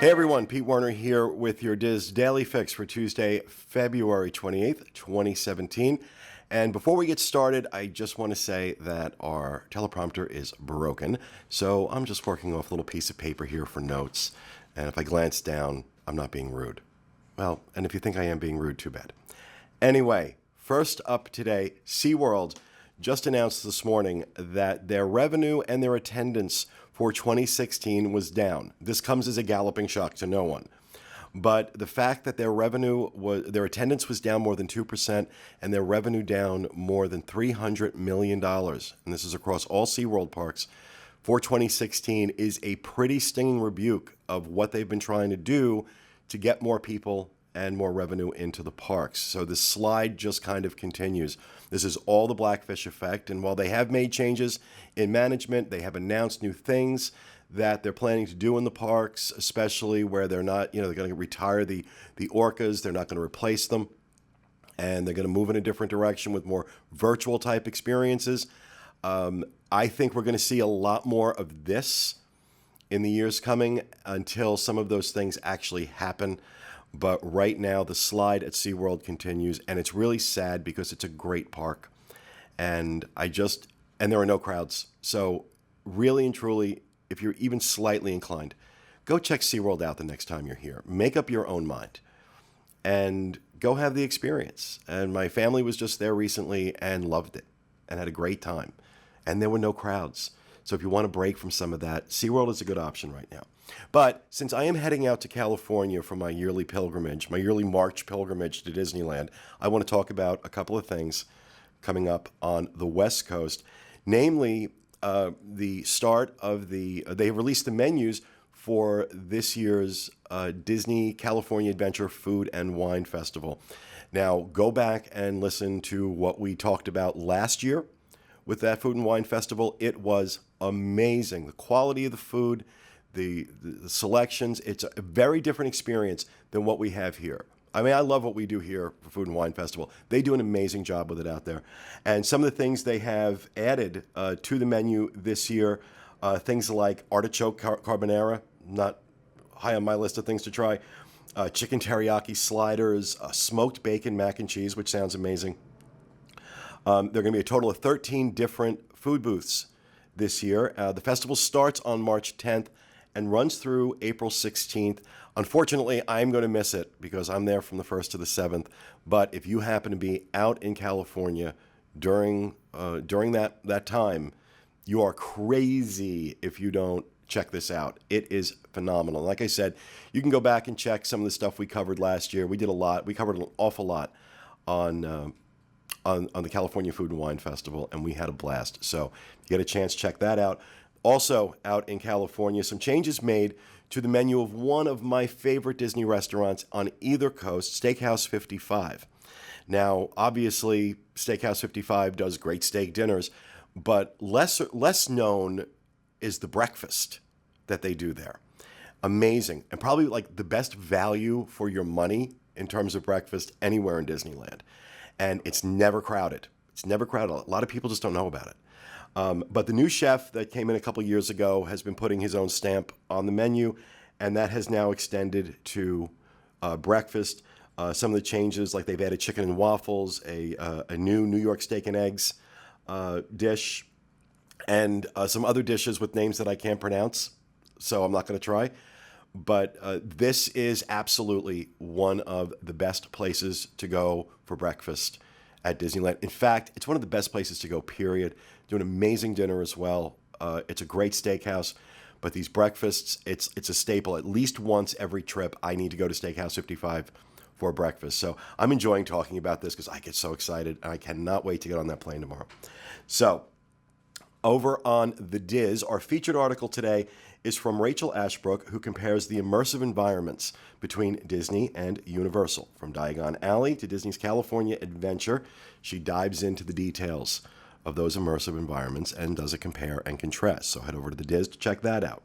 Hey everyone, Pete Warner here with your Daily Fix for Tuesday, February 28th, 2017. And before we get started, I just want to say that our teleprompter is broken. So I'm just working off a little piece of paper here for notes. And if I glance down, I'm not being rude. Well, and if you think I am being rude, too bad. Anyway, first up today, SeaWorld just announced this morning that their revenue and their attendance for 2016 was down. This comes as a galloping shock to no one. But the fact that their attendance was down more than 2% and their revenue down more than $300 million, and this is across all SeaWorld parks, for 2016 is a pretty stinging rebuke of what they've been trying to do to get more people and more revenue into the parks. So the slide just kind of continues. This is all the Blackfish effect, and while they have made changes in management, they have announced new things that they're planning to do in the parks, especially where they're not, they're going to retire the orcas, they're not going to replace them, and they're going to move in a different direction with more virtual type experiences. I think we're going to see a lot more of this in the years coming until some of those things actually happen. But right now, the slide at SeaWorld continues, and it's really sad because it's a great park. And there are no crowds. So really and truly, if you're even slightly inclined, go check SeaWorld out the next time you're here. Make up your own mind and go have the experience. And my family was just there recently and loved it and had a great time. And there were no crowds. So if you want a break from some of that, SeaWorld is a good option right now. But since I am heading out to California for my yearly pilgrimage, my yearly March pilgrimage to Disneyland, I want to talk about a couple of things coming up on the West Coast, namely the start of they released the menus for this year's Disney California Adventure Food and Wine Festival. Now, go back and listen to what we talked about last year with that Food and Wine Festival. It was amazing. The quality of the food, the selections, it's a very different experience than what we have here. I mean, I love what we do here for Food and Wine Festival. They do an amazing job with it out there. And some of the things they have added to the menu this year, things like artichoke carbonara, not high on my list of things to try, chicken teriyaki sliders, smoked bacon mac and cheese, which sounds amazing. There are going to be a total of 13 different food booths this year. The festival starts on March 10th and runs through April 16th. Unfortunately, I'm going to miss it because I'm there from the 1st to the 7th. But if you happen to be out in California during that time, you are crazy if you don't check this out. It is phenomenal. Like I said, you can go back and check some of the stuff we covered last year. We did a lot. We covered an awful lot on the California Food and Wine Festival, and we had a blast. So if you get a chance, check that out. Also out in California, some changes made to the menu of one of my favorite Disney restaurants on either coast, Steakhouse 55. Now, obviously, Steakhouse 55 does great steak dinners, but less known is the breakfast that they do there. Amazing, and probably like the best value for your money in terms of breakfast anywhere in Disneyland. And it's never crowded. It's never crowded. A lot of people just don't know about it. But the new chef that came in a couple years ago has been putting his own stamp on the menu, and that has now extended to breakfast. Some of the changes, like they've added chicken and waffles, a new New York steak and eggs dish, and some other dishes with names that I can't pronounce, so I'm not going to try. But this is absolutely one of the best places to go for breakfast at Disneyland. In fact, it's one of the best places to go, period. Do an amazing dinner as well. It's a great steakhouse, but these breakfasts, it's a staple. At least once every trip, I need to go to Steakhouse 55 for breakfast. So I'm enjoying talking about this because I get so excited, and I cannot wait to get on that plane tomorrow. So over on The Diz, our featured article today is from Rachel Ashbrook, who compares the immersive environments between Disney and Universal. From Diagon Alley to Disney's California Adventure, she dives into the details of those immersive environments and does a compare and contrast. So head over to The Diz to check that out.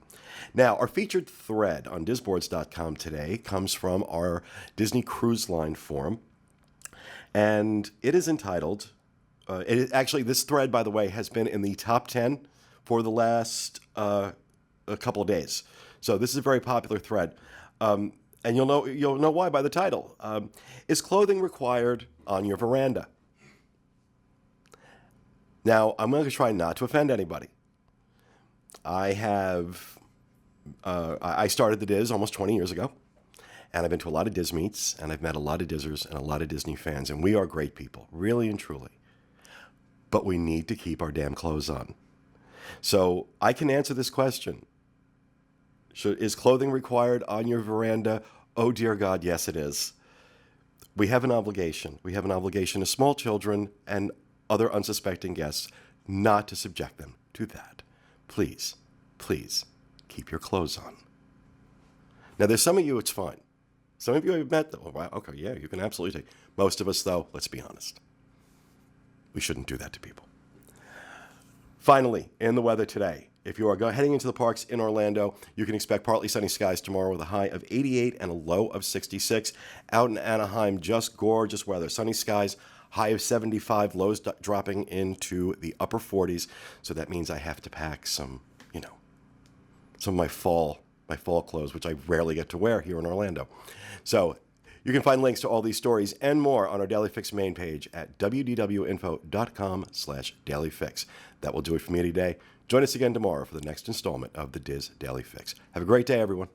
Now, our featured thread on disboards.com today comes from our Disney Cruise Line forum, and it is entitled, this thread, by the way, has been in the top 10 for the last a couple of days. So this is a very popular thread. And you'll know why by the title. Is clothing required on your veranda? Now, I'm going to try not to offend anybody. I started the Diz almost 20 years ago, and I've been to a lot of Diz meets, and I've met a lot of Dizzers and a lot of Disney fans, and we are great people, really and truly. But we need to keep our damn clothes on. So I can answer this question. Is clothing required on your veranda? Oh, dear God, yes, it is. We have an obligation. We have an obligation to small children and other unsuspecting guests not to subject them to that. Please, please keep your clothes on. Now, there's some of you, it's fine. Some of you I've met, though. Wow, okay, yeah, you can absolutely take. Most of us, though, let's be honest. We shouldn't do that to people. Finally, in the weather today, if you are heading into the parks in Orlando, you can expect partly sunny skies tomorrow with a high of 88 and a low of 66. Out in Anaheim, just gorgeous weather. Sunny skies, high of 75, lows dropping into the upper 40s. So that means I have to pack some of my fall clothes, which I rarely get to wear here in Orlando. So you can find links to all these stories and more on our Daily Fix main page at wdwinfo.com/dailyfix. That will do it for me today. Join us again tomorrow for the next installment of the Diz Daily Fix. Have a great day, everyone.